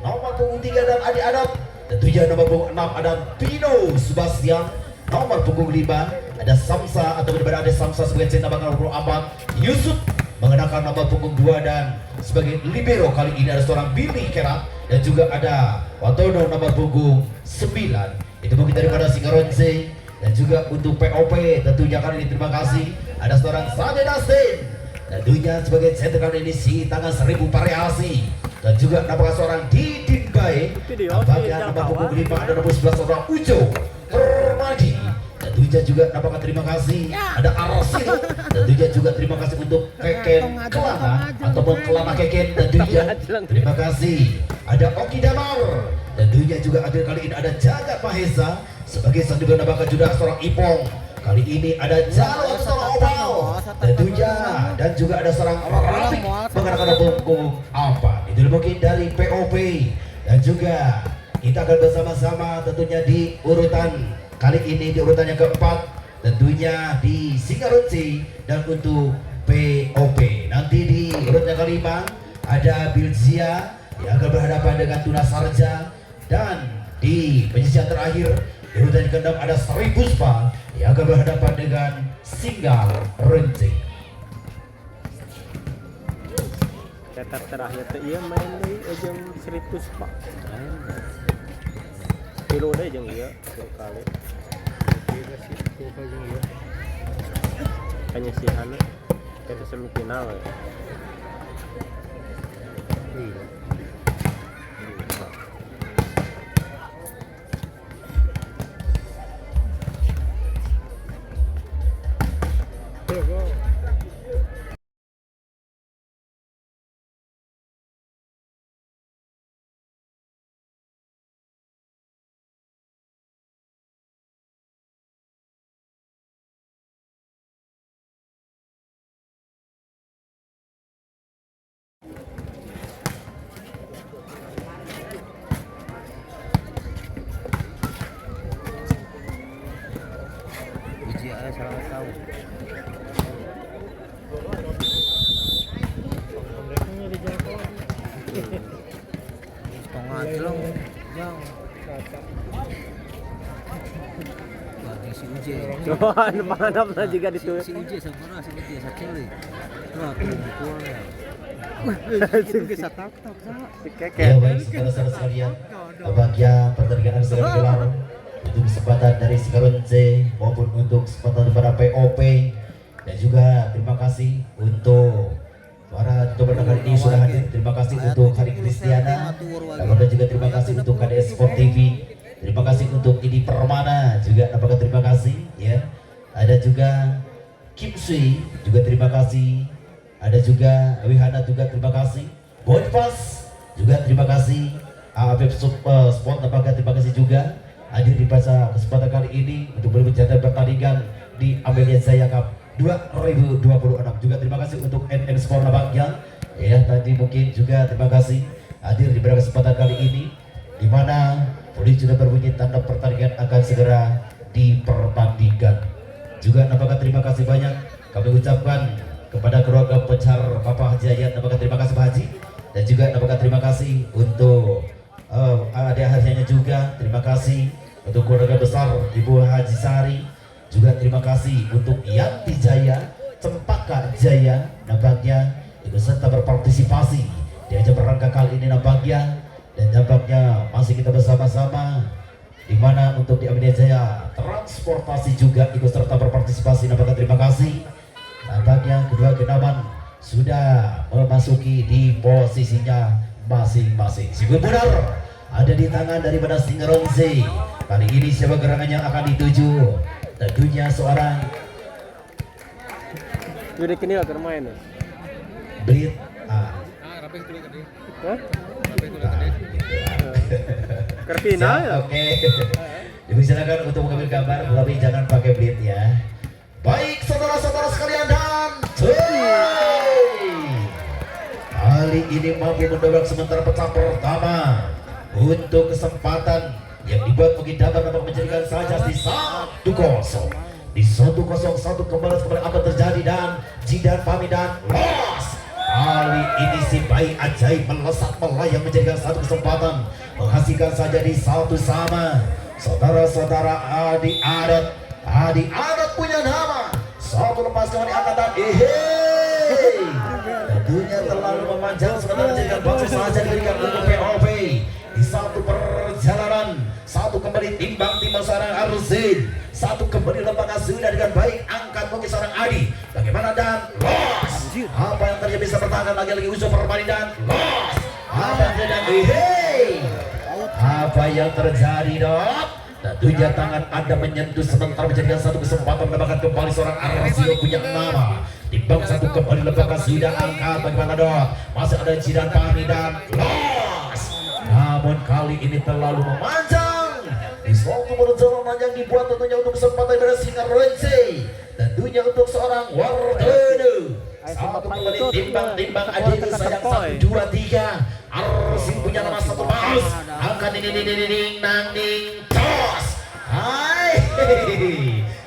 Nomor punggung 3 dan Adi Adam. Tentunya nomor punggung 6 ada Pino Sebastian. Nomor punggung 5 ada Samsa atau berbeda ada Samsa sebagai centang bakal nomor 4 Yusuf mengenakan nomor punggung 2 dan sebagai libero kali ini ada seorang Billy Kerat dan juga ada Watono nomor punggung 9. Itu mungkin daripada Singaronse dan juga untuk POP tentunya kali ini terima kasih ada seorang Sade Nastin tentunya sebagai center kali ini si tangan 1000 variasi dan juga nampak seorang Didin Bae nampaknya nomor punggung 5 ada nomor 11 seorang Ujo Permadi. Tentunya juga nampaknya terima kasih ada Arasil. Tentunya juga terima kasih untuk Keken Kelana ataupun Kelana Keken. Tentunya terima kasih ada Oki Damar. Tentunya juga hadir kali ini ada Jagat Mahesa sebagai sandukan nampaknya juga seorang Ipong. Kali ini ada Jalo seorang Opal. Tentunya dan juga ada seorang Rafi mengenakan punggung apa. Itu mungkin dari POP dan juga kita akan bersama-sama tentunya di urutan kali ini di urutan yang keempat tentunya di Singaronsi dan untuk POP nanti di urutan yang kelima ada Bilzia yang akan berhadapan dengan Tuna Sarja dan di penyisian terakhir di urutan yang keenam ada Sari Puspa yang akan berhadapan dengan Singaronsi. Cetak terakhir tuh iya main di ujung Sri Puspa kilo deh jeung iya kali penyisihan kita semifinal ya. Salah tahu. Setengah jelong, jauh. Bagi si Uje. Wah, panganap na juga ditulis. Si Uje sabar, si Uje sakit. Wah, kumpul ya. Sige sa tak-tak sa. Ya baik, saudara-saudara sekalian, bahagia pertandingan segera digelar untuk kesempatan dari Singaronse maupun untuk kesempatan para POP dan juga terima kasih untuk para tutor kali ini sudah hadir. Terima kasih untuk Hari Kristiana dan juga terima kasih untuk KDS Sport TV. Terima kasih untuk Idi Permana juga apakah terima kasih ya. Ada juga Kim Sui juga terima kasih. Ada juga Wihana juga terima kasih. Bonpas juga terima kasih. AFF Sport apakah terima kasih juga hadir di pada kesempatan kali ini untuk berbicara pertandingan di Amelia Jaya Cup 2026. Juga terima kasih untuk NN Sport Nampaknya ya tadi mungkin juga terima kasih hadir di pada kesempatan kali ini di mana polisi sudah berbunyi tanda pertandingan akan segera dipertandingkan. Juga nampaknya terima kasih banyak kami ucapkan kepada keluarga pecar Bapak Haji Ayat. Nampaknya terima kasih Pak Haji dan juga nampaknya terima kasih untuk adik harinya juga terima kasih untuk keluarga besar Ibu Haji Sari. Juga terima kasih untuk Yanti Jaya, Cempaka Jaya nampaknya ikut serta berpartisipasi di ajang berangka kali ini nampaknya dan nampaknya masih kita bersama-sama di mana untuk di Amelia Jaya transportasi juga ikut serta berpartisipasi. Nampaknya terima kasih nampaknya kedua genaman sudah memasuki di posisinya masing-masing. Sigur benar ada di tangan daripada Singaronse. Kali ini siapa gerangan yang akan dituju? Tentunya seorang Udah kini lah bermain. Blit. Rapi itu tadi. Hah? Rapi itu tadi. Kerpina ya. Oke. Dipersilakan untuk mengambil gambar, tapi jangan pakai blit ya. Baik saudara-saudara sekalian dan kali ini mampu mendobrak sementara pecah pertama untuk kesempatan yang dibuat bagi Dabar dapat menjadikan saja di 1-0. Di 1-0 kembali apa terjadi dan Jidan Pami dan Los kali ini si bayi ajaib melesat melayang menjadikan satu kesempatan menghasilkan saja di satu sama. Saudara-saudara Adi Adat punya nama. Satu lepas dengan angkatan tentunya terlalu memanjang sebentar menjadikan bangsa saja diberikan untuk POP di satu perjalanan. Satu kembali timbang seorang Arzin, satu kembali lembaga sudah dengan baik angkat mungkin seorang Adi. Bagaimana dan los? Apa yang terjadi bisa bertahan lagi usul permainan dan los? Apa yang terjadi? Apa yang terjadi dok? Tentunya tangan Anda menyentuh sebentar menjadikan satu kesempatan mendapatkan kembali seorang Arzin punya nama. Timbang satu kembali lembaga sudah angkat. Bagaimana dok? Masih ada Jidan Pahmi dan los. Namun kali ini terlalu memanjang. Di suatu perjalanan yang dibuat tentunya untuk kesempatan dari Singa Rense, tentunya untuk seorang Wardeno. Satu kembali timbang adik sayang 1, 2, 3. Arsin punya nama satu paus. Angkat ding nang ding tos. Hai.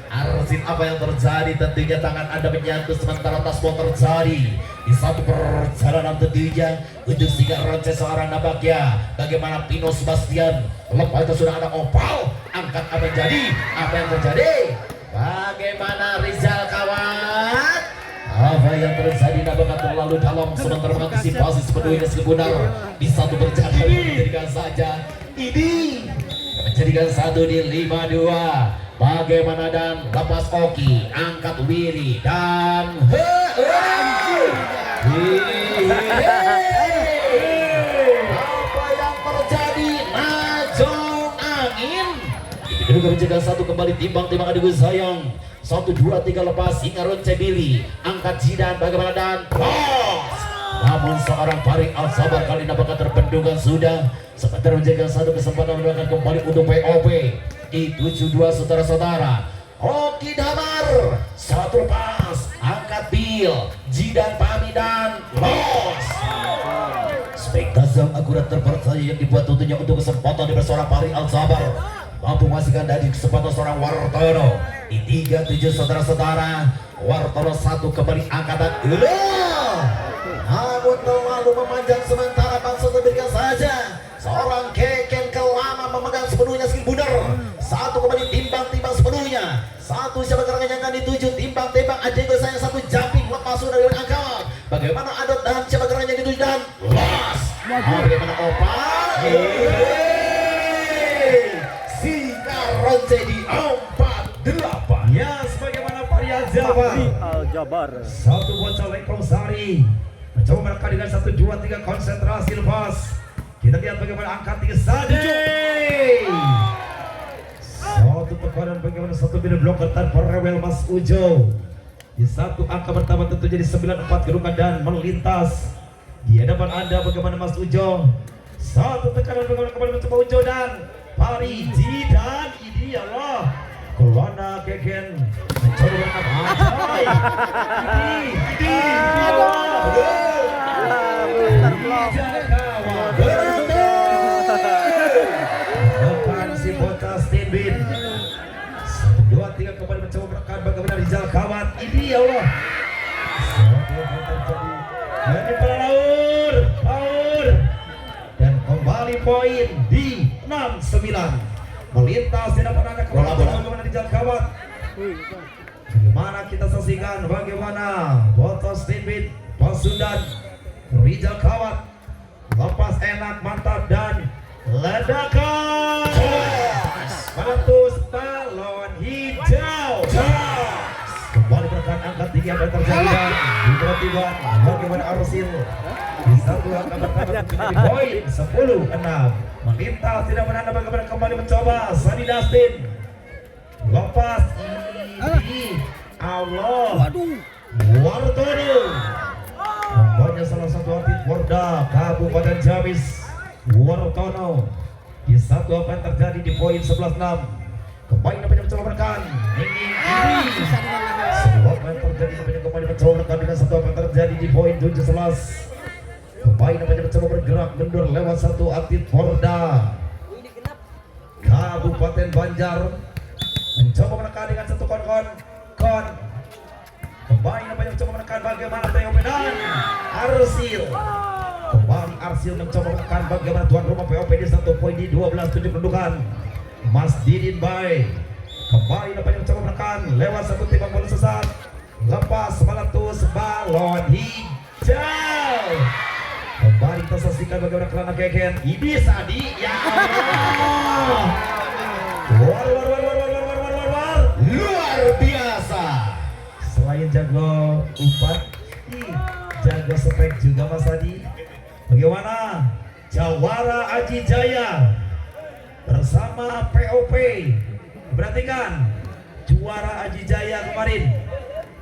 Arsin, apa yang terjadi? Tentunya tangan Anda menyatu sementara tasbih terjadi di satu perjalanan tentunya untuk Singa Rense seorang Nabakya. Bagaimana Pino Sebastian? Lepas itu sudah ada Opal. Angkat apa yang jadi? Apa yang terjadi? Bagaimana Rizal kawan? Apa yang terjadi? Nabakat terlalu dalam sementara mengantisipasi sepenuhnya benar di satu perjalanan menjadikan saja ini menjadikan satu di 5-2. Bagaimana dan lepas Oki, angkat Willy dan apa yang terjadi? Najong angin juga menjaga satu kembali timbang adik sayang 1, 2, 3 lepas Singa Rense Billy angkat Jidan. Bagaimana dan bos? Namun seorang Farid Al-Sabar kali ini apakah terbendungan sudah sebentar menjaga satu kesempatan mendapatkan kembali untuk POP di 7-2 saudara-saudara. Oki Damar satu lepas angkat Bill Jidan Pami dan los. Spektazam akurat terpercaya yang dibuat tentunya untuk kesempatan dari seorang Farid Al-Sabar mampu menghasilkan dari kesempatan seorang Wartono di 3-7 saudara-saudara. Wartono satu kembali angkatan namun terlalu memanjang sementara bangsa terberikan saja seorang Keken Kelama memegang sepenuhnya skill bundar. Satu kembali timbang sepenuhnya. Satu siapa gerangan yang akan dituju timbang Adego saya satu jumping lepas sudah dari angkat. Bagaimana Adot dan siapa gerangan yang dituju dan los. Bagaimana Opal? Singa Rense di 4-8. Ya, sebagaimana Farid Al-Jabar. Satu bocah Lekong Sari mencoba menekan dengan 1, 2, 3 konsentrasi lepas. Kita lihat bagaimana angkat 3 saja. Satu tekanan bagaimana satu bina blok tanpa rewel Mas Ujo. Di satu angka pertama tentu jadi 9-4 kedudukan dan melintas di hadapan Anda bagaimana Mas Ujo. Satu tekanan bagaimana kembali mencoba Ujo dan Pariji dan ini Allah Kelana Keken mencoba berangkat depan si bocah Steinbin 1, 2, 3 kembali mencoba berangkat bagaimana Rizal Kawat ini ya Allah. Ini para laur dan kembali poin di 6-9 melintas di depan anda kembali bagaimana Rizal Kawat. Bagaimana kita saksikan bagaimana botol Steinbin Pasundan Rizal Kawat lepas enak mantap dan ledakan Patus balon hijau kembali berangkat angkat tinggi apa yang terjadi dan tiba-tiba bagaimana Arsil di satu angka pertama di poin 10-6 melintas tidak menanda bagaimana kembali mencoba Sani Dustin lepas ini Allah Wartono membawa salah satu atlet Porda Kabupaten Ciamis Wartono di satu apa yang terjadi di poin 11-6 kembali dapat mencoba menekan ini sebuah apa yang terjadi kembali mencoba menekan dengan satu apa yang terjadi di poin 17 kembali dapat mencoba bergerak mundur lewat satu atlet Porda Kabupaten Banjar mencoba menekan dengan satu kon Kembali nampaknya mencoba menekan bagaimana POP dan Arsil. Kembali Arsil mencoba menekan bagaimana tuan rumah POP di 1 poin di 12-7 kedudukan. Mas Didin Bay kembali nampaknya mencoba menekan lewat satu timbang bola sesat. Lepas meletus balon hijau. Kembali kita saksikan bagaimana Kelana Keken. Ini Sadi, ya Allah. War. Luar biasa. Selain jago umpan, jago spek juga Mas Adi. Bagaimana Jawara Aji Jaya bersama POP? Perhatikan juara Aji Jaya kemarin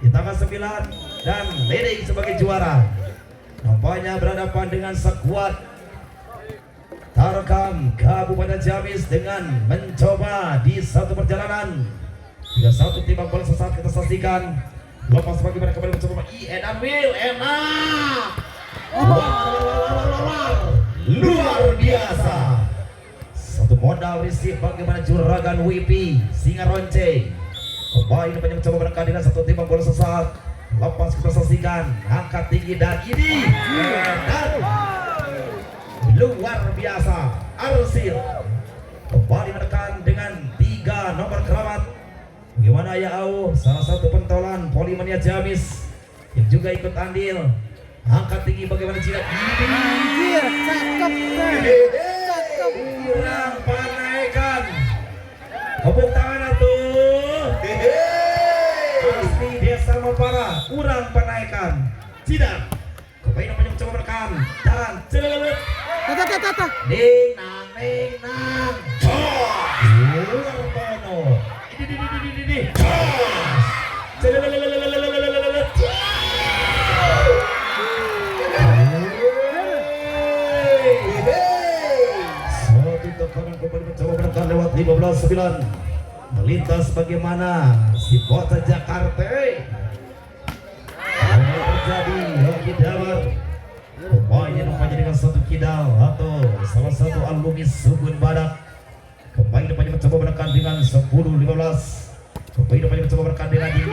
di tanggal 9 dan leading sebagai juara. Nampaknya berhadapan dengan skuad Tarkam Kabupaten Ciamis dengan mencoba di satu perjalanan 31 timbang bola sesat kita saksikan. Lepas bagaimana kembali mencoba dan Will enak. Luar biasa. Satu modal receive bagaimana juragan Wipi Singa Ronce. Kembali nampaknya mencoba menekan dengan satu timbang bola sesat. Lepas kita saksikan angkat tinggi dan ini dan luar biasa. Arsil kembali menekan dengan 3 nomor keramat. Bagaimana ya Au, salah satu pentolan Polimania Ciamis yang juga ikut andil. Angkat tinggi bagaimana jika ini kurang panaikan. Tepuk tangan atuh. Asli desa Mempara kurang panaikan. Tidak. Kembali namanya mencoba merekam dan celulut. Ding nang. Luar Bono. Ini. Celulut. Satu tekanan kembali mencoba merekam lewat 15-9. Melintas bagaimana si Bota Jakarta terjadi lagi dapat pemainnya nampaknya dengan satu kidal atau salah satu alumni Subun Badak. Kembali nampaknya mencoba menekan dengan 10-15. Kembali nampaknya mencoba menekan dengan ding.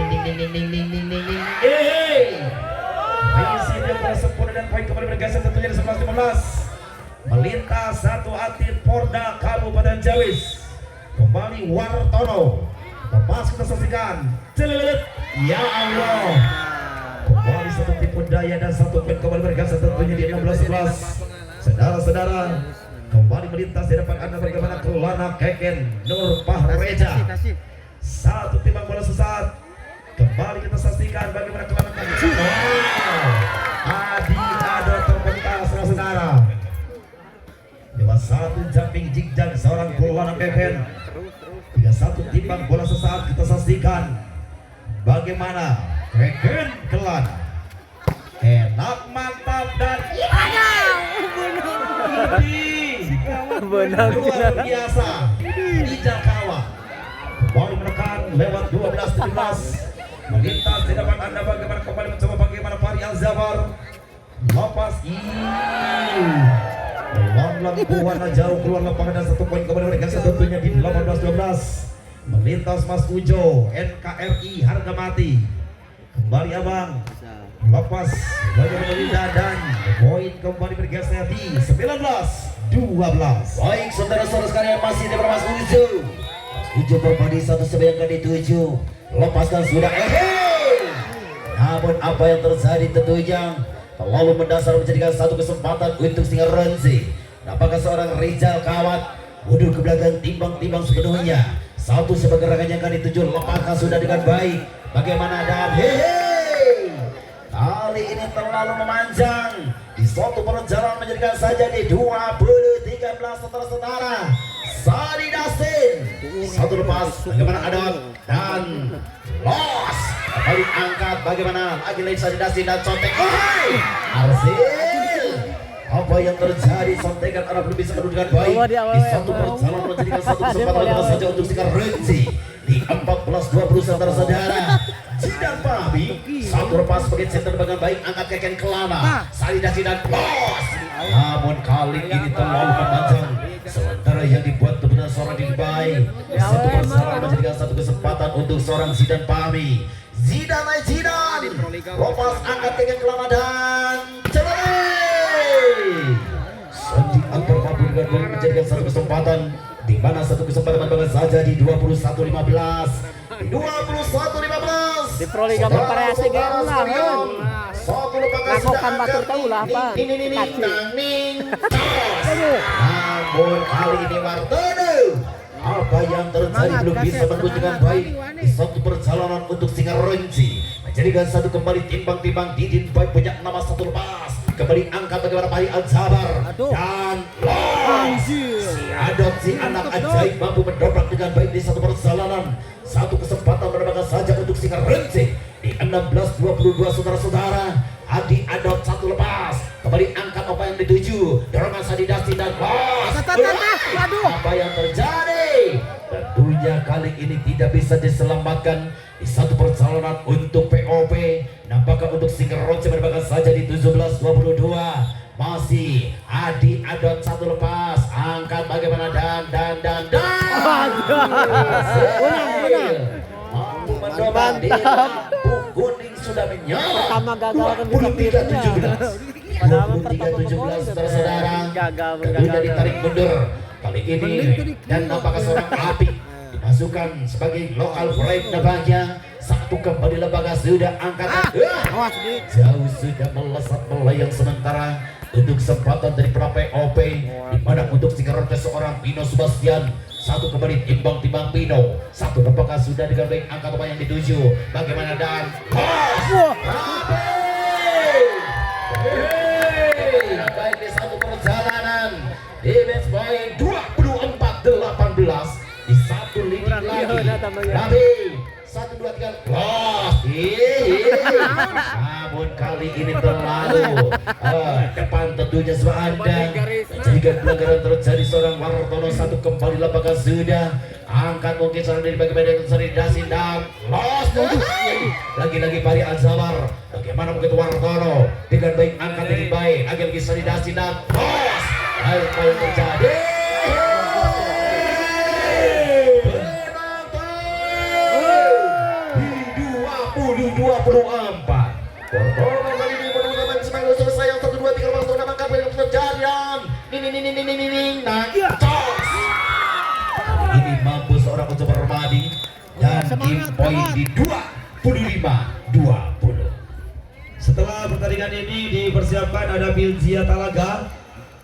Misi dia bersempurna dan poin kembali bergeser tentunya di 11-15. Melintas satu atlet Porda Kabupaten Ciamis. Kembali Wartono. Lepas kita saksikan celulut. Ya Allah. Kembali satu tipu daya dan satu poin kembali bergeser tentunya di 16-11. Saudara-saudara, kembali melintas di depan Anda bagaimana Kelana Keken Nur Pahreja. Satu timbang bola sesat. Kembali kita saksikan bagaimana Kelana Keken. Adi Ado terbentang saudara. Lewat satu jumping jig-jag seorang Kelana Keken. 31 timbang bola sesaat kita saksikan bagaimana Keken Kelan enak mantap dan luar biasa di Jakawa. Kembali menekan lewat 12-17 melintas di depan Anda bagaimana kembali mencoba bagaimana Fahri Al-Zafar lepas Lampu warna jauh keluar lapangan dan satu poin kembali mereka tentunya di 18-12. Melintas Mas Ujo NKRI harga mati. Kembali Abang lepas bagaimana Linda dan poin kembali bergeser di 19-12. Baik saudara-saudara sekalian masih di Mas Ujo. Mas Ujo berbadi satu sebayangkan di 7. Lepaskan sudah namun apa yang terjadi tentunya terlalu mendasar menjadikan satu kesempatan untuk Singa Ronzi. Apakah seorang Rizal Kawat mundur ke belakang timbang-timbang sepenuhnya. Satu sebagai rekan yang akan dituju lepaskan sudah dengan baik. Bagaimana dan kali ini terlalu memanjang di suatu perjalanan menjadikan saja di 20-13 saudara-saudara. Sadi Dasin satu lepas bagaimana Adam dan los kembali angkat bagaimana lagi lagi Sadi Dasin dan contek Arsil. Apa yang terjadi sontekan Arab lebih bisa menunjukkan baik di satu perjalanan menjadikan satu kesempatan lepas saja untuk Singa Ronzi di 14-20 saudara-saudara. Jidan Pabi satu lepas sebagai center dengan baik angkat Keken Kelana Salidasi dan bos. Namun kali ini terlalu memanjang sementara yang dibuat benar seorang Didi Bay. Satu perjalanan menjadikan satu kesempatan untuk seorang Zidan Pabi. Zidan lepas angkat dengan kelamadan Celele. Sandi Akbar mampu dengan gol menjadikan satu kesempatan, di mana satu kesempatan banget saja di 21-15. Di Proliga bervariasi game lah kan. Satu lepakan Ngakokan batur tahu lah apa. Namun kali ini Martono, apa yang terjadi belum bisa menembus dengan baik di satu perjalanan untuk Singaronci, menjadikan satu kembali timbang-timbang Didin Boy punya nama satu lepas. Kembali angkat bagaimana Fahri Al-Jabar dan loss. Si adopsi anak ajaib mampu mendobrak dengan baik di satu perjalanan. Satu kesempatan mendapatkan saja untuk Singaronci di 16-22 saudara-saudara. Adi Adot satu lepas, kembali angkat apa yang dituju, dorongan Sadi Dustin dan loss. Apa yang terjadi? Tentunya kali ini tidak bisa diselamatkan di satu perjalanan untuk POP. Nampaknya untuk Singaronci mendapatkan saja di 17-22. Masih Adi Adot satu lepas, angkat bagaimana dan mampu mendobrak di lampu kuning sudah menyala. Pertama gagal kan bisa 23-17 saudara-saudara. Kedua ditarik mundur kali ini, dan nampaknya seorang api dimasukkan sebagai lokal frame nampaknya. Satu kembali lembaga sudah angkatan jauh sudah melesat melayang sementara untuk kesempatan dari pra POP, di mana untuk Singaronci seorang Pino Sebastian. Satu kembali timbang-timbang Pino, satu apakah sudah dengan baik angka apa yang dituju, bagaimana dan baik di satu perjalanan defense by 24-18 di satu lini lagi. Tapi 1, 2, 3 loss. Namun kali ini terlalu depan tentunya sebab Anda menjadikan pelanggaran terjadi. Seorang Wartono satu kembali lapangan sudah angkat mungkin seorang dari bagaimana Sari Dasin dan loss. Lagi-lagi Fahri Al-Jabar, bagaimana mungkin Wartono dengan baik angkat dengan baik lagi-lagi Sari Dasin dan loss. Apa yang terjadi? Di 24 Wartono kali ini menunggu semangat selesai yang 1, 2, 3 Wartono maka yang terjadian ini mampu seorang untuk Permadi dan game point di 25-20. Setelah pertandingan ini dipersiapkan ada Bilzia Talaga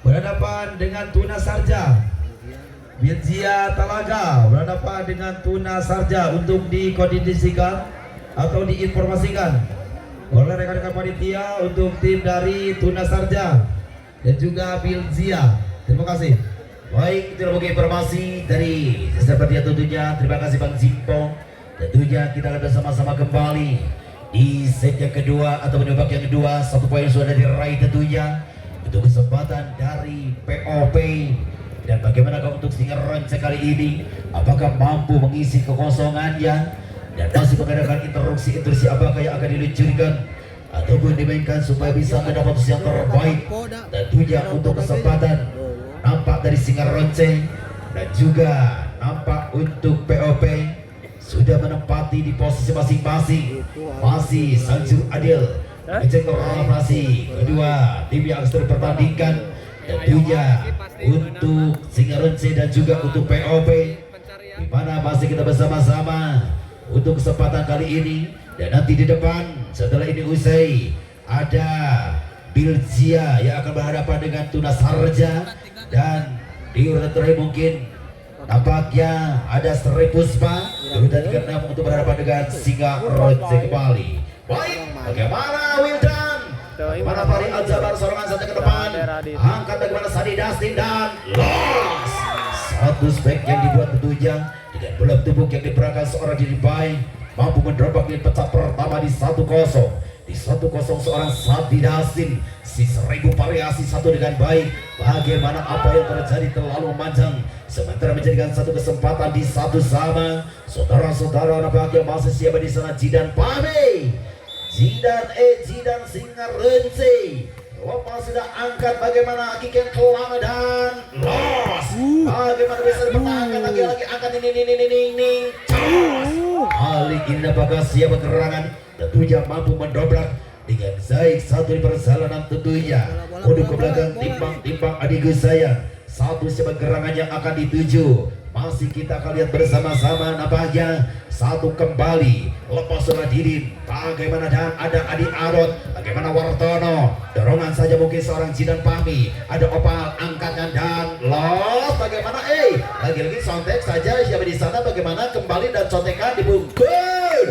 berhadapan dengan Tuna Sarja. Bilzia Talaga berhadapan dengan Tuna Sarja untuk dikondisikan atau diinformasikan oleh rekan-rekan panitia untuk tim dari Tuna Sarja dan juga Bilzia. Terima kasih. Baik, itu adalah informasi dari seperti tentunya. Terima kasih Bang Zimpo. Tentunya kita akan bersama-sama kembali di set yang kedua atau babak yang kedua. 1 poin sudah diraih tentunya untuk kesempatan dari POP. Dan bagaimana untuk Singaronci kali ini, apakah mampu mengisi kekosongannya dan masih mengadakan interupsi apakah yang akan diluncurkan ataupun dimainkan supaya bisa mendapat yang terbaik. Tentunya untuk kesempatan nampak dari Singaronci dan juga nampak untuk POP sudah menempati di posisi masing-masing. Masih Sanjur Adil mengecek operasi kedua tim yang sedang dipertandingkan. Tentunya untuk Singaronci dan juga untuk POP, di mana masih kita bersama-sama untuk kesempatan kali ini. Dan nanti di depan setelah ini usai ada Bilzia yang akan berhadapan dengan Tuna Sarja, dan di urutan terakhir mungkin nampaknya ada Sri Puspa urutan ke-6 untuk berhadapan dengan Singaronci kembali. Baik, bagaimana Wildan? Bagaimana Fahri Al-Jabar sorongan saja ke depan, angkat bagaimana Sadi Dustin dan loss. Satu spek yang dibuat tentunya dengan bola tubuh yang diperagakan seorang diri baik mampu mendobrak di pecah pertama di 1-0. Di 1-0 seorang Sadi Dustin, si 1000 variasi satu dengan baik. Bagaimana apa yang terjadi terlalu panjang, sementara menjadikan satu kesempatan di satu sama. Saudara-saudara nampaknya masih siapa di sana Jidan Pame, Jidan Singaronci. Lepas sudah angkat bagaimana Kiken Kelama dan loss. Bagaimana bisa dipertahankan lagi angkat ini. Kali ini apakah siapa gerangan tentunya mampu mendobrak dengan baik satu di perjalanan tentunya. Untuk ke belakang timbang adik saya. Satu siapa gerangan yang akan dituju. Masih kita akan lihat bersama-sama nampaknya satu kembali lepas surat Didin. Bagaimana dan ada Adi Arot, bagaimana Wartono, dorongan saja mungkin seorang Jidan Pahmi, ada Opal angkatnya dan los. Bagaimana lagi-lagi sontek saja siapa di sana, bagaimana kembali dan contekan dibungkul.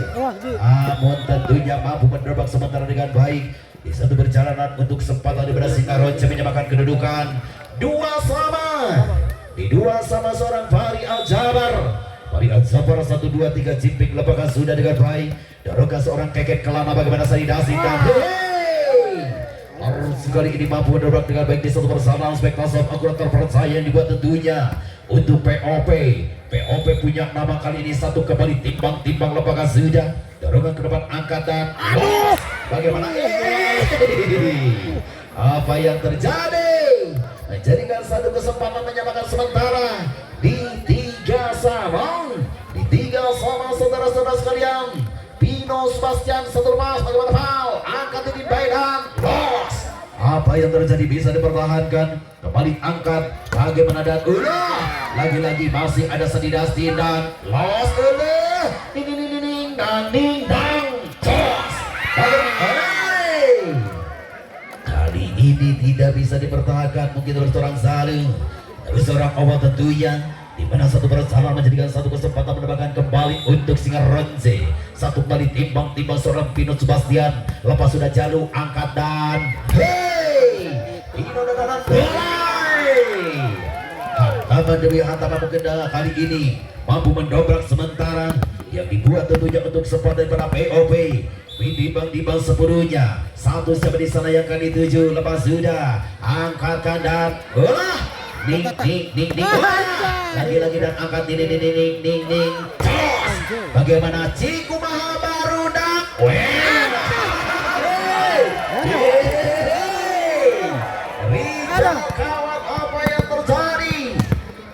Namun tentunya mampu mendobrak sementara dengan baik di satu perjalanan untuk kesempatan daripada Singaronce menyamakan kedudukan 2 sama. Di 2 sama seorang Fahri Al-Jabar. Fahri Al-Jabar 1, 2, 3 jimping lepaskan sudah dengan baik. Dorongkan seorang Keket Kelana bagaimana Sanidasi dan harus sekali ini mampu mendobrak dengan baik di satu persamaan spektakuler akurat terpercaya yang dibuat tentunya untuk POP. POP punya nama kali ini satu kembali timbang lepaskan sudah. Dorongan ke depan angkatan. Bagaimana apa yang terjadi? Menjadikan satu kesempatan menyamakan sementara di 3 sama. Di 3 sama saudara-saudara sekalian. Pino Sebastian satu lepas bagaimana Pal angkat ini baik dan los. Apa yang terjadi bisa dipertahankan. Kembali angkat bagaimana dan lagi-lagi masih ada Sanidasi dan los ding dang jos. Kali ini tidak bisa dipertahankan mungkin oleh seorang Zalim, tapi seorang awal tentunya di mana satu perjalanan menjadikan satu kesempatan mendapatkan kembali untuk Singaronce. Satu kali timbang seorang Pino Sebastian lepas sudah jalur angkat dan Pino dan hantaman demi hantaman mungkin kali ini mampu mendobrak sementara yang dibuat tentunya untuk kesempatan para POP. Dibang sepenuhnya satu sampai di sana yang akan dituju lepas sudah angkatkan dan ding lagi dan angkat ding bagaimana Ciku Mahabarudak Rizal kawat apa yang terjadi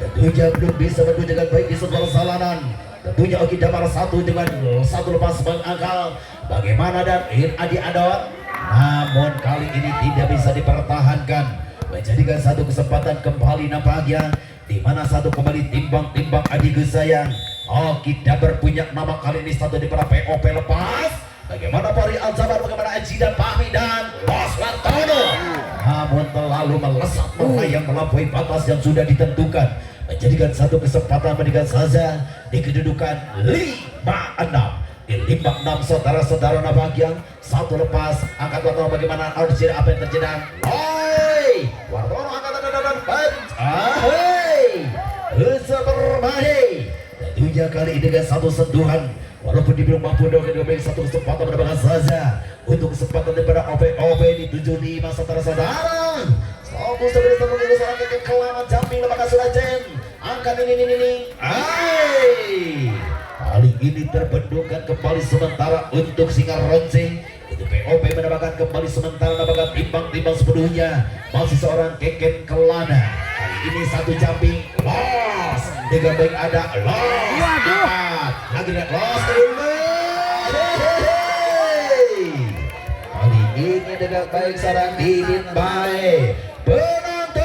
tentunya belum bisa menuju dengan baik di sebuah perjalanan. Tentunya Oki Damar satu dengan satu lepas mengangkal bagaimana dan Adi Adot, namun kali ini tidak bisa dipertahankan menjadikan satu kesempatan kembali nampaknya di mana satu kembali timbang Adi Gusayang. Oki Damar punya nama kali ini satu di para POP lepas bagaimana Fahri Al-Jabar, bagaimana Aji dan Pahmi dan Los Wartono, namun terlalu melesat melayang melampaui batas yang sudah ditentukan menjadikan satu kesempatan meninggal saja di kedudukan 5-6. Di 5-6 saudara-saudara nampaknya satu lepas angkat Wartono bagaimana audisi apa yang terjadi. Wartono angkat dan bisa bermain. Tentunya kali ini dengan satu sentuhan walaupun dia belum mampu dengan satu kesempatan mendapatkan saja untuk kesempatan daripada OP di 75 saudara-saudara. Satu sebagai seorang Keket Kelana jumping lepaskan sudah Jen angkat ini kali ini terbentukkan kembali sementara untuk Singaronce. Itu POP mendapatkan kembali sementara mendapatkan timbang sepenuhnya masih seorang Keket Kelana. Kali ini satu jumping los dengan baik ada los lagi los kali ini dengan baik seorang Didin baik penonton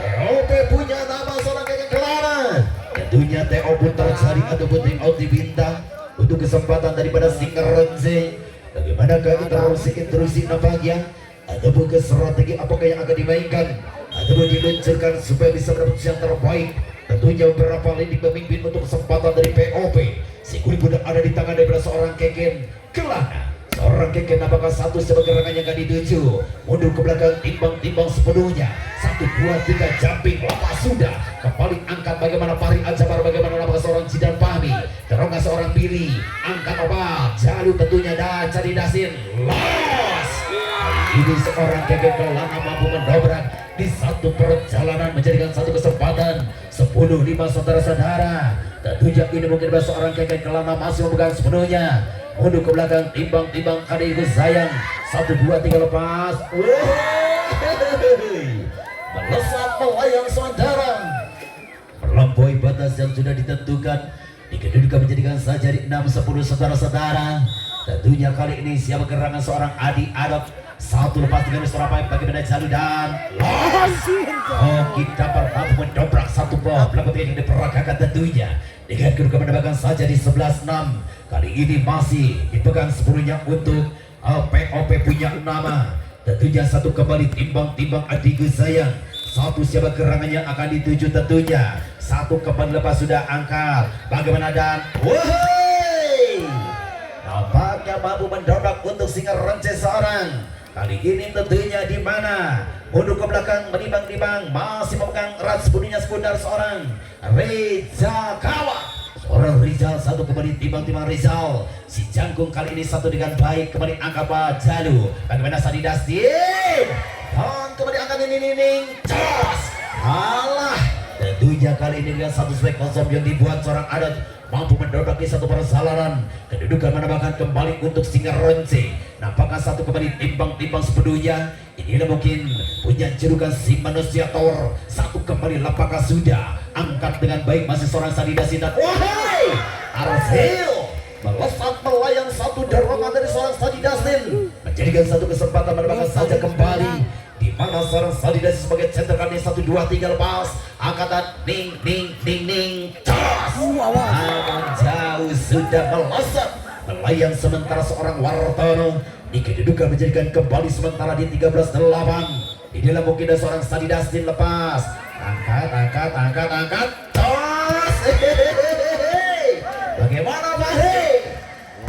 TOP punya nama seorang Keket Kelana. Tentunya TO pun tercari ataupun tim out di bintang untuk kesempatan daripada Singaronce. Bagaimanakah interupsi nampaknya ataupun ke strategi apakah yang akan dimainkan ataupun diluncurkan supaya bisa mendapat yang terbaik. Tentunya beberapa lini pemimpin untuk kesempatan dari POP. Sikuri budak ada di tangan daripada seorang Keket Kelana. Seorang Keket apakah satu sebagai rekan yang akan dituju mundur ke belakang timbang sepenuhnya 1, 2, 3 jumping lepas sudah kembali angkat bagaimana Fahri Al-Jabar, bagaimana apakah seorang Jidan Pahmi terongga seorang Billy angkat obat jalur tentunya dan cari dasin los. Ini seorang Keket Kelana mampu mendobrak di satu perjalanan menjadikan satu kesempatan 10-5 saudara-saudara. Tentunya ini mungkin seorang Keket Kelana masih memegang sepenuhnya mundur ke belakang timbang Adi Gusayang 1, 2, 3 lepas melesat melayang saudara melampaui batas yang sudah ditentukan dikedudukan menjadikan saja di 6-10 saudara-saudara. Tentunya kali ini siapa gerangan seorang Adi Adop. Satu lepas dengan Surabaya bagaimana Jalu dan oh kita mampu mendobrak satu bola belakang yang diperagakan tentunya dengan kedudukan mendapatkan saja di 11-6. Kali ini masih dipegang sepenuhnya untuk POP punya nama. Tentunya satu kembali timbang-timbang adikku sayang. Satu siapa gerangan yang akan dituju tentunya. Satu kembali lepas sudah angkat. Bagaimana dan woi nampaknya mampu mendobrak untuk singa Rence seorang. Kali ini tentunya di mana mundur ke belakang menimbang-nimbang masih memegang erat sepenuhnya sekundar seorang Rizal Kawa. Seorang Rizal satu kembali timbang-timbang Rizal. Si Jangkung kali ini satu dengan baik kembali angkat Pak Jalu. Bagaimana Sadi Dastin? Dan kembali angkat ini jos. Alah. Tentunya kali ini dengan satu spek kosong yang dibuat seorang adat mampu mendobrak di satu perjalanan. Kedudukan menambahkan kembali untuk singa Rence. Nampaknya satu kembali timbang-timbang sepenuhnya. Inilah mungkin punya julukan si manusia tower. Satu kembali apakah sudah angkat dengan baik masih seorang Sadi Dastin dan wahai Arsil melesat melayang satu dorongan dari seorang Sadi Dastin menjadikan satu kesempatan menambahkan saja kembali di mana seorang Sadi Dastin sebagai center kali 1 2 3 lepas angkatan ning tos. Namun jauh sudah melesat melayang sementara seorang Wartono dikedudukan menjadikan kembali sementara di 13-8. Inilah mungkin ada seorang Sadi Dastin lepas angkat tos. Bagaimana Fahri?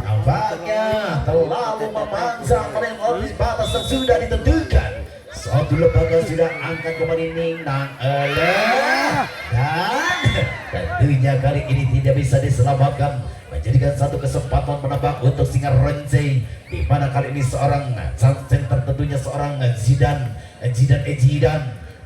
Nampaknya terlalu memanjang pada batas yang sudah ditentukan. Satu lembaga sudah angkat kembali Nang dan tentunya kali ini tidak bisa diselamatkan menjadikan satu kesempatan menambah untuk singa Rence di mana kali ini seorang center tentunya seorang Zidan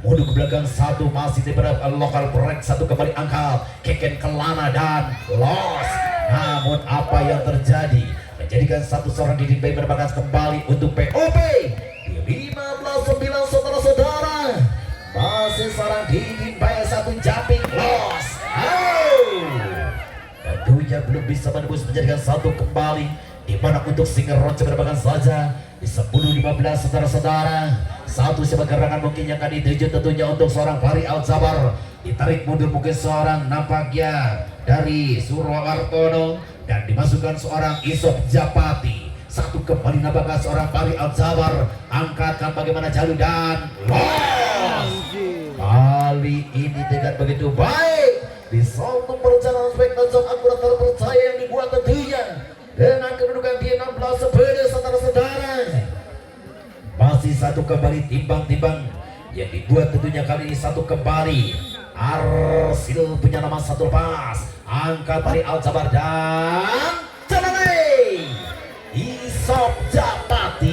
mundur ke belakang satu masih daripada lokal break satu kembali angkat Keken Kelana dan los. Namun apa yang terjadi menjadikan satu seorang Didin Bay mendapatkan kembali untuk POP di 15-9 saudara-saudara. Masih seorang Didin Bay satu jumping los. Tentunya belum bisa menembus menjadikan satu kembali di mana untuk singa Rence mendapatkan saja di 10-15 saudara-saudara. Satu sebagai gerangan mungkin yang akan dituju tentunya untuk seorang Fahri Al-Zabar. Ditarik mundur mungkin seorang nampaknya dari Surwartono dan dimasukkan seorang Isop Japati. Satu kembali nampaknya seorang Fahri Al-Zabar. Angkatkan bagaimana Jalu dan los. Kali ini dengan begitu baik di satu perjalanan spektakuler akurat terpercaya yang dibuat tentunya dengan kedudukan di 16-10 saudara-saudara. Masih satu kembali timbang-timbang yang dibuat tentunya kali ini satu kembali Arsil punya nama satu lepas angkat Fahri Al-Zabar dan Jalani Isop Japati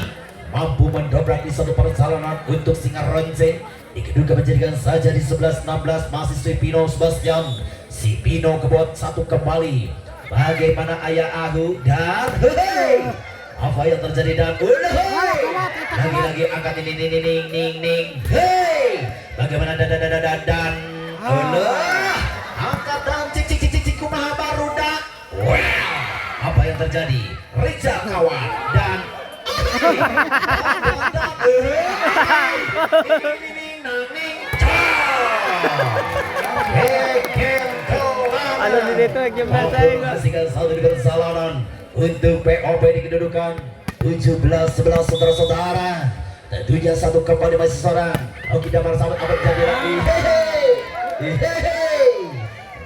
mampu mendobrak di satu perjalanan untuk singa Rence dikedudukan menjadikan saja di 11-16 masih si Pino Sebastian. Si Pino kebot satu kembali bagaimana Ayah Ahu dan apa yang terjadi dan lagi-lagi angkat ning bagaimana dan angkat dan cik kumaha baru dak. Apa yang terjadi Rizal kawan dan Ano dito gimana kasihkan satu dengan kesalahan untuk POP di kedudukan 17-11 saudara-saudara. Tentunya satu kembali masih seorang Oki Damar sahabat apa jadi lagi.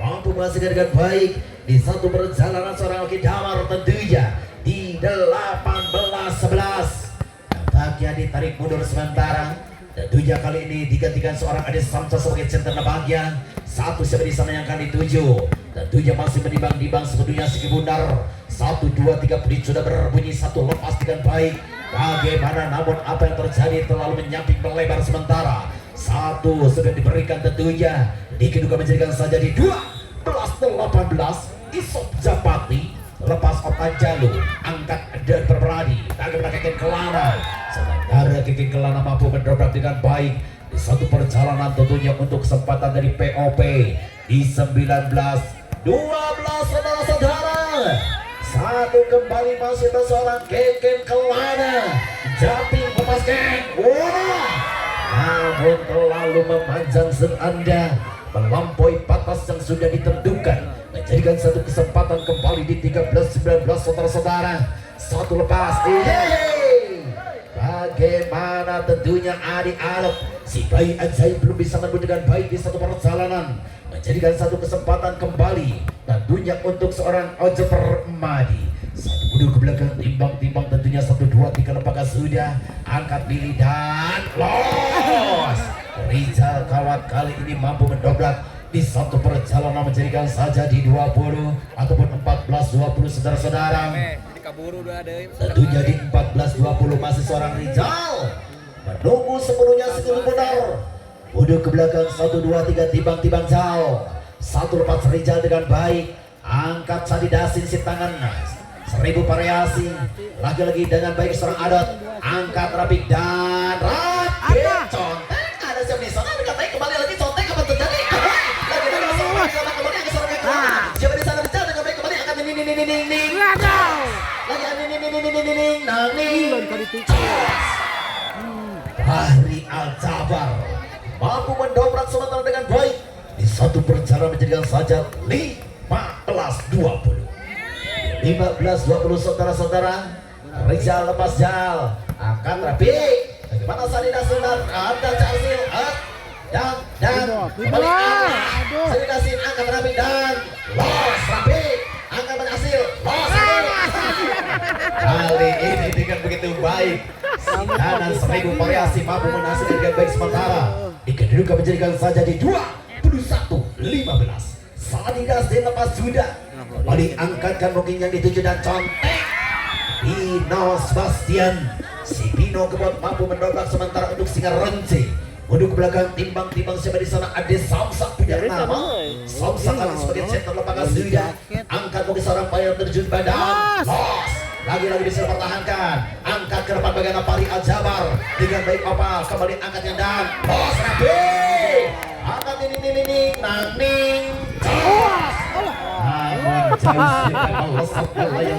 Mampu menghasilkan dengan baik di satu perjalanan seorang Oki Damar tentunya di 18-11. Nampaknya ditarik mundur sementara. Tentunya kali ini digantikan seorang Ade Samsa sebagai center bahagia. Satu siapa di sana yang akan dituju. Tentunya masih menimbang-nimbang sepenuhnya Sigi Bundar. 1, 2, 3 pelit sudah berbunyi satu lepas dengan baik. Bagaimana namun apa yang terjadi terlalu menyamping melebar sementara. Satu sudah diberikan tentunya. Dikedudukan menjadikan saja di 12-18 Isop Japati lepas Otan Jalu angkat dan berberani bagaimana Keken Kelana. Sementara Keken Kelana mampu mendobrak dengan baik di satu perjalanan tentunya untuk kesempatan dari POP di 19-12 saudara-saudara. Satu kembali masih ada seorang Keken Kelana. Japing lepas geng. Wah. Namun terlalu memanjang Anda melampaui batas yang sudah ditentukan, menjadikan satu kesempatan kembali di 13-19 saudara-saudara. Satu lepas. Bagaimana tentunya Adi Alep, si bayi ajaib belum bisa menempuh dengan baik di satu perjalanan, menjadikan satu kesempatan kembali tentunya untuk seorang Ojo Permadi. Satu mundur ke belakang, timbang-timbang tentunya 1, 2, 3 lembaga sudah angkat pilih dan los. Rizal Kawat kali ini mampu mendobrak di satu perjalanan, menjadikan saja di 20 ataupun 14-20 saudara-saudara. Kaburu udah ada. Tentunya di 14-20 masih seorang Rizal menunggu sepenuhnya skill benar. Mundur ke belakang 1, 2, 3 timbang-timbang jauh. Satu lepas Rizal dengan baik, angkat Sadi Dasin si tangan 1000 variasi, lagi-lagi dengan baik seorang Adot, angkat rapik dan rapik contek. Ada siapa di sana dikatai kembali lagi contek, apa terjadi? Lagi dengan seorang kembali ke seorang ekor. Siapa di sana bicara dengan baik kembali akan ning. Lagi ning. Fahri Al-Jabar mampu mendobrak sementara dengan baik di satu perjalanan, menjadikan saja 15-20. 15-20 saudara-saudara. Rizal lepas jal, angkat rapi. Bagaimana Sadida Sunan? Ada Casil, dan kembali Sadida Sin angkat rapi dan los rapi. Angkat berhasil, los rapi. Kali ini dengan begitu baik, Sinanan 1000 variasi mampu menghasilkan dengan baik sementara. Dikedudukan menjadikan saja di 21-15. Sadida Sin lepas sudah. Kembali angkatkan mungkin yang dituju dan contek Pino Sebastian. Si Pino kebuat mampu mendobrak sementara untuk Singa Renci. Mundur ke belakang, timbang-timbang siapa di sana. Ada Samsak punya nama. Samsak kali sebagai center lembaga sudah. Angkat mungkin seorang payah terjun badan. Los. Lagi-lagi bisa pertahankan. Angkat ke depan bagian Fahri Al-Jabar dengan baik apa. Kembali angkatnya dan los rapi. Angkat ini nangning.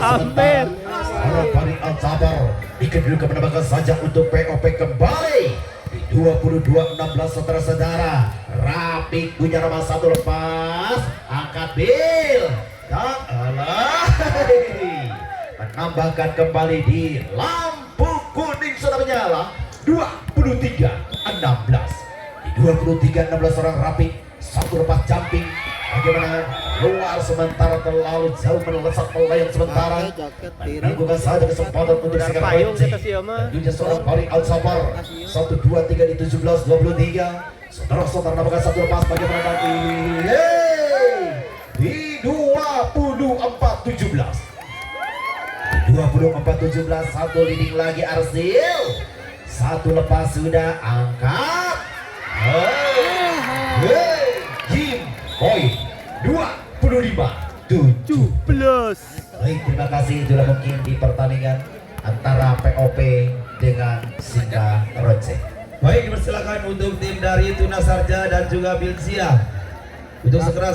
Hampir Fahri Al-Jabar dikedudukan menambahkan saja untuk POP kembali di 22-16 saudara-saudara. Rapi punya nomor 1 lepas, angkat bil dan menambahkan kembali di lampu kuning sudah menyala. 23-16 di 23-16 orang Rapi, satu lepas jumping. Bagaimana luar sementara terlalu jauh melesat pelayang sementara. Menangguhkan saja kesempatan untuk Singa Renci. Tentunya seorang Fahri Al-Jabar 1, 2, 3 di 17-23. Saudara-saudara namakan satu lepas. Bagaimana nanti di 24-17. Di 24-17 satu leading lagi Arsil. Satu lepas sudah angkat. Jim poin 25-17. Baik, terima kasih. Itulah mungkin di pertandingan antara POP dengan Singa Renci. Baik, dipersilakan untuk tim dari Tuna Sarja dan juga Bilzia untuk segera